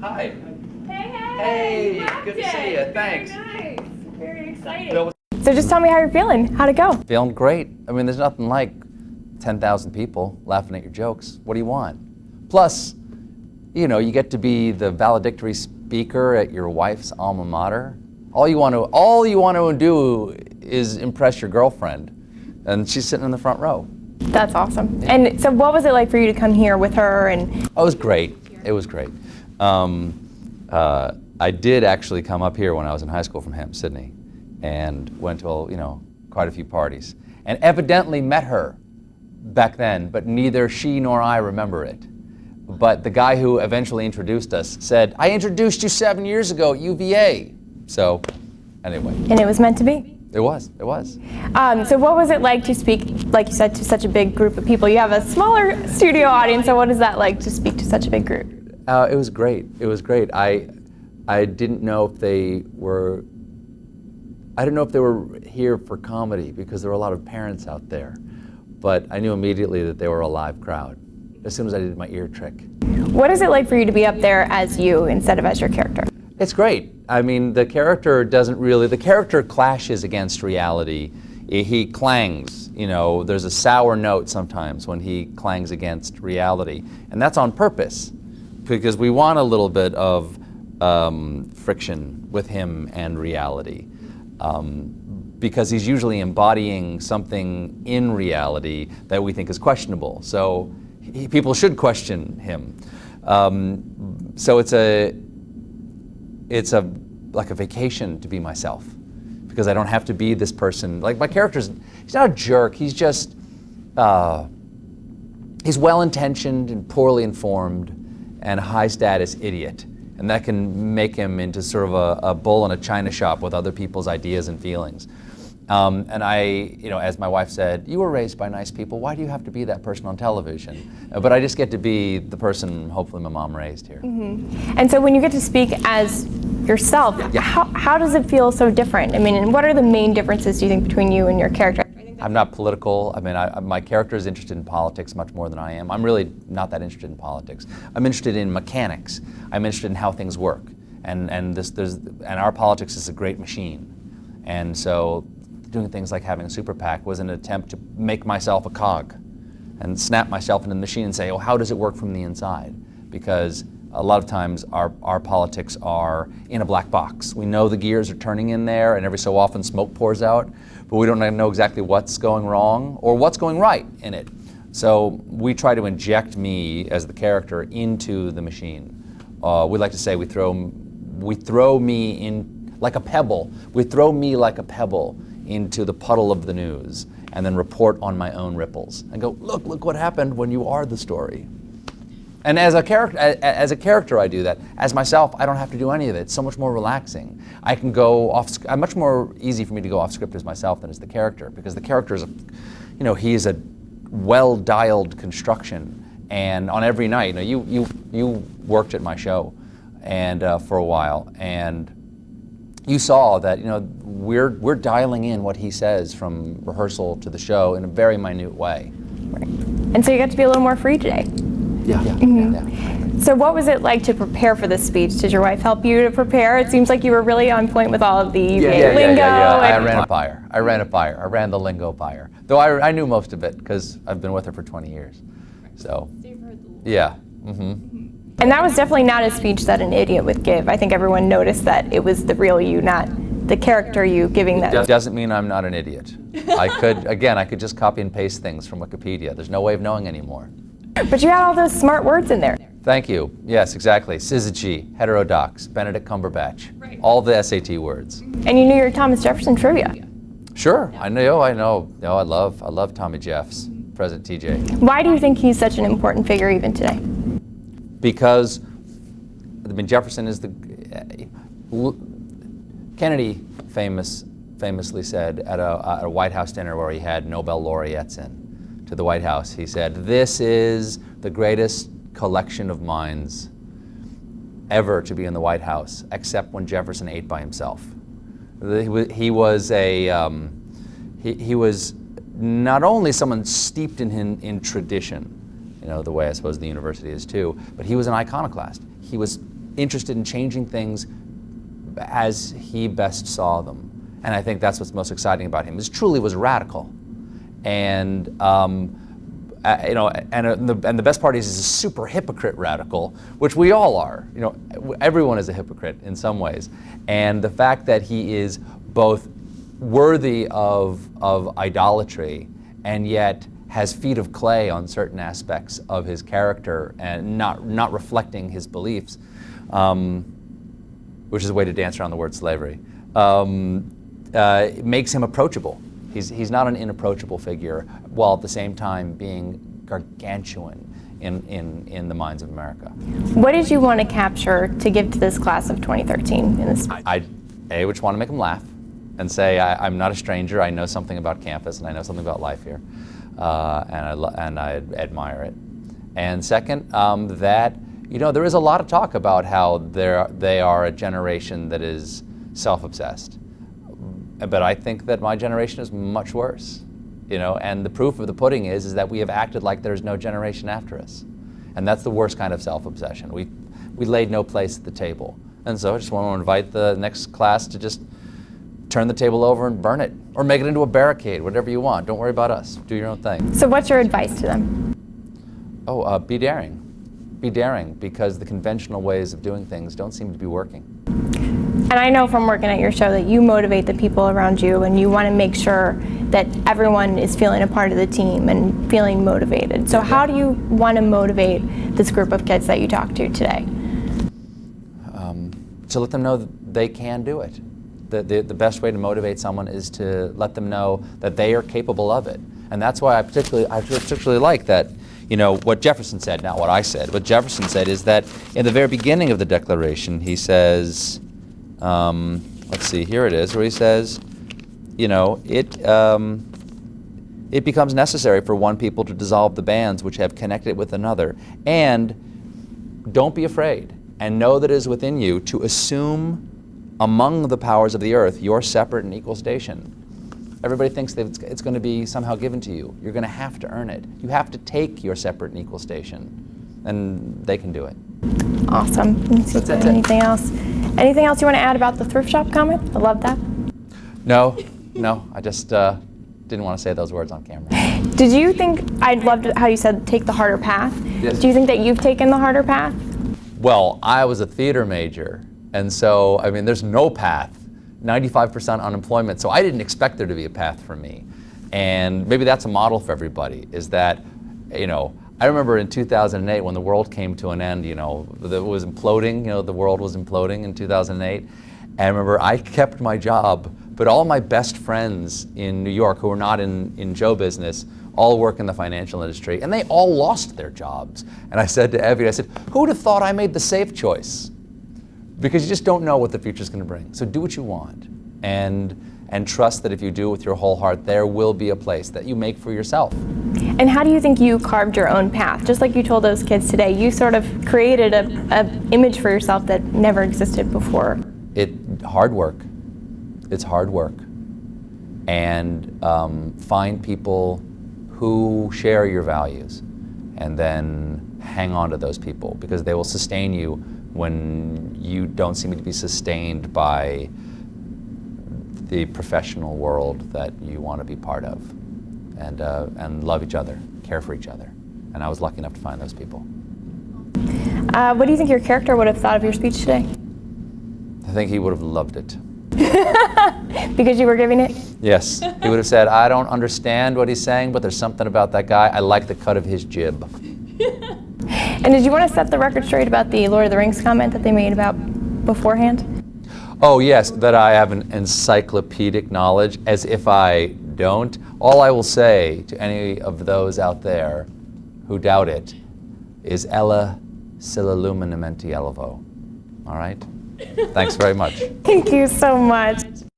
Hi. Hey, Hey, good to see you. Thanks. Very nice. Very exciting. Bill, So just tell me how you're feeling. How'd it go? feeling great. I mean, there's nothing like 10,000 people laughing at your jokes. What do you want? Plus, you know, you get to be the valedictory speaker at your wife's alma mater. All you want to do is impress your girlfriend, and she's sitting in the front row. That's awesome. And so what was it like for you to come here with her? And Oh, it was great. It was great. I did actually come up here when I was in high school from Hampton, Sydney, and went to quite a few parties, and evidently met her back then, but neither she nor I remember it. But the guy who eventually introduced us said, "I introduced you 7 years ago at UVA." So, anyway. it was meant to be. It was. It was. So what was it like to speak, like you said, to such a big group of people? You have a smaller studio audience, so what is that like to speak to such a big group? It was great. It was great. I didn't know if they were. I didn't know if they were here for comedy because there were a lot of parents out there, but I knew immediately that they were a live crowd as soon as I did my ear trick. What is it like for you to be up there as you instead of as your character? It's great. I mean, the character clashes against reality. He clangs, you know, there's a sour note sometimes when he clangs against reality. And that's on purpose, because we want a little bit of friction with him and reality. Because he's usually embodying something in reality that we think is questionable. So people should question him. So it's like a vacation to be myself, because I don't have to be this person. Like, my character's, he's not a jerk, he's just, he's well-intentioned and poorly informed and a high-status idiot. And that can make him into sort of a bull in a china shop with other people's ideas and feelings. And as my wife said, "You were raised by nice people, why do you have to be that person on television?" But I just get to be the person hopefully my mom raised here. Mm-hmm. And so when you get to speak as yourself, Yeah. how does it feel so different? I mean, and what are the main differences, do you think, between you and your character? I'm not political. I mean, my character is interested in politics much more than I am. I'm really not that interested in politics. I'm interested in mechanics. I'm interested in how things work. And our politics is a great machine. And so doing things like having a super PAC was an attempt to make myself a cog and snap myself into the machine and say, oh, how does it work from the inside? Because a lot of times our politics are in a black box. We know the gears are turning in there, and every so often smoke pours out, but we don't know exactly what's going wrong or what's going right in it. So we try to inject me as the character into the machine. We like to say we throw me in like a pebble. We throw me like a pebble into the puddle of the news, and then report on my own ripples and go, look what happened when you are the story. And as a character, I do that. As myself, I don't have to do any of it. It's so much more relaxing. I can go off. Much more easy for me to go off script as myself than as the character, because the character is, he is a well-dialed construction. And on every night, you worked at my show, and for a while, and you saw that we're dialing in what he says from rehearsal to the show in a very minute way. Right. And so you got to be a little more free today. Yeah. Mm-hmm. Yeah. So what was it like to prepare for this speech? Did your wife help you to prepare? It seems like you were really on point with all of the UVA lingo. I ran a fire. I ran the lingo fire. Though I knew most of it because I've been with her for 20 years. So you've heard the lingo. Yeah. Mm-hmm. And that was definitely not a speech that an idiot would give. I think everyone noticed that it was the real you, not the character you giving that. It doesn't mean I'm not an idiot. I could just copy and paste things from Wikipedia. There's no way of knowing anymore. But you had all those smart words in there. Thank you. Yes, exactly. Syzygy, heterodox, Benedict Cumberbatch, right. All the SAT words. And you knew your Thomas Jefferson trivia. Sure, I know. No, I love Tommy Jeffs, President TJ. Why do you think he's such an important figure even today? Because, Jefferson is Kennedy famously said at a White House dinner where he had Nobel laureates in to the White House, he said, "This is the greatest collection of minds ever to be in the White House, except when Jefferson ate by himself." He was not only someone steeped in tradition, the way I suppose the university is too, but he was an iconoclast. He was interested in changing things as he best saw them. And I think that's what's most exciting about him. He truly was radical. And you know, and the best part is he's a super hypocrite radical, which we all are. You know, everyone is a hypocrite in some ways. And the fact that he is both worthy of idolatry and yet has feet of clay on certain aspects of his character and not reflecting his beliefs, which is a way to dance around the word slavery, it makes him approachable. He's not an inapproachable figure, while at the same time being gargantuan in the minds of America. What did you want to capture to give to this class of 2013 in this speech? I just want to make them laugh and say I'm not a stranger. I know something about campus and I know something about life here, and I admire it. And second, that there is a lot of talk about how they are a generation that is self-obsessed. But I think that my generation is much worse, and the proof of the pudding is that we have acted like there's no generation after us. And that's the worst kind of self-obsession. We laid no place at the table. And so I just want to invite the next class to just turn the table over and burn it, or make it into a barricade, whatever you want. Don't worry about us. Do your own thing. So what's your advice to them? Oh, be daring. Be daring, because the conventional ways of doing things don't seem to be working. And I know from working at your show that you motivate the people around you, and you want to make sure that everyone is feeling a part of the team and feeling motivated. So how do you want to motivate this group of kids that you talked to today? To let them know that they can do it. The best way to motivate someone is to let them know that they are capable of it. And that's why I particularly like that, what Jefferson said, not what I said. What Jefferson said is that in the very beginning of the Declaration, he says, let's see, here it is, where he says, it becomes necessary for one people to dissolve the bands which have connected it with another. And don't be afraid, and know that it is within you to assume among the powers of the earth your separate and equal station. Everybody thinks that it's going to be somehow given to you. You're going to have to earn it. You have to take your separate and equal station, and they can do it. Awesome. That's it. Anything else? Anything else you want to add about the thrift shop comment? I love that. No. I just didn't want to say those words on camera. Did you think, I loved how you said take the harder path. Yes. Do you think that you've taken the harder path? Well, I was a theater major, and so, there's no path. 95% unemployment, so I didn't expect there to be a path for me. And maybe that's a model for everybody, is that, I remember in 2008 when the world came to an end, it was imploding, the world was imploding in 2008. And I remember I kept my job, but all my best friends in New York who were not in show business all work in the financial industry, and they all lost their jobs. And I said to Evie, I said, who'd have thought I made the safe choice? Because you just don't know what the future's going to bring. So do what you want, and trust that if you do it with your whole heart, there will be a place that you make for yourself. And how do you think you carved your own path? Just like you told those kids today, you sort of created an image for yourself that never existed before. Hard work. It's hard work. And find people who share your values, and then hang on to those people, because they will sustain you when you don't seem to be sustained by the professional world that you want to be part of, and love each other, care for each other. And I was lucky enough to find those people. What do you think your character would have thought of your speech today? I think he would have loved it. Because you were giving it? Yes. He would have said, I don't understand what he's saying, but there's something about that guy. I like the cut of his jib. And did you want to set the record straight about the Lord of the Rings comment that they made about beforehand? Oh yes, that I have an encyclopedic knowledge, as if I don't. All I will say to any of those out there who doubt it is Ella Silla Luminamenti Elevo. All right? Thanks very much. Thank you so much.